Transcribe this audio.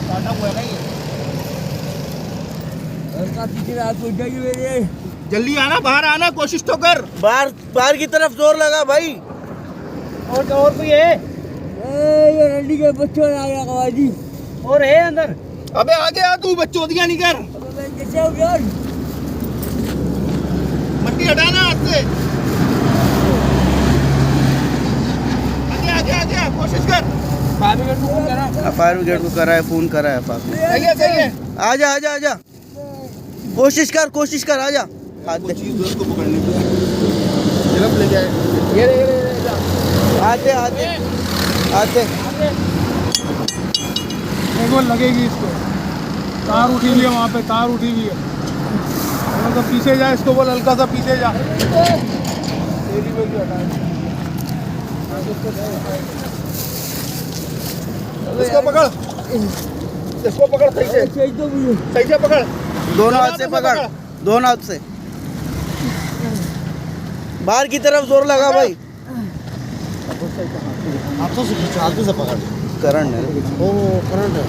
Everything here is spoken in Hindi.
काटा हुआ है ना ये। जल्दी आना, बाहर आना, कोशिश तो कर। बाहर की तरफ जोर लगा भाई। और कोई है? ये रंडी के बच्चों ने आया कवाजी। और है अंदर? अबे आगे आ, तू बच्चोदियां नहीं कर। अबे मैं कैसे हूँ यार? मट्टी हटाना हाथ से। आगे आगे आगे, कोशिश कर। फायर ब्रिगेड को फोन करा। फायर ब्रिगेड को करा है, फोन करा है। सही है, सही है। आजा आजा आजा, कोशिश कर, आजा। हाथ दे, चीज उसको पकड़ने को गिरफ्त ले जाए। ये आते आते आते। एक बार लगेगी इसको, तार उठी हुई है वहाँ पे, तार उठी हुई है। तो पीछे जा, इसको बोल हल्का सा पीछे जा। इसको पकड़, इसको पकड़ सही से, सही से पकड़। दोनों हाथ से पकड़, दोनों हाथ से। बाहर की तरफ जोर लगा भाई। हाथों से खींचो, हाथों से पकड़। करंट है। ओ करंट है।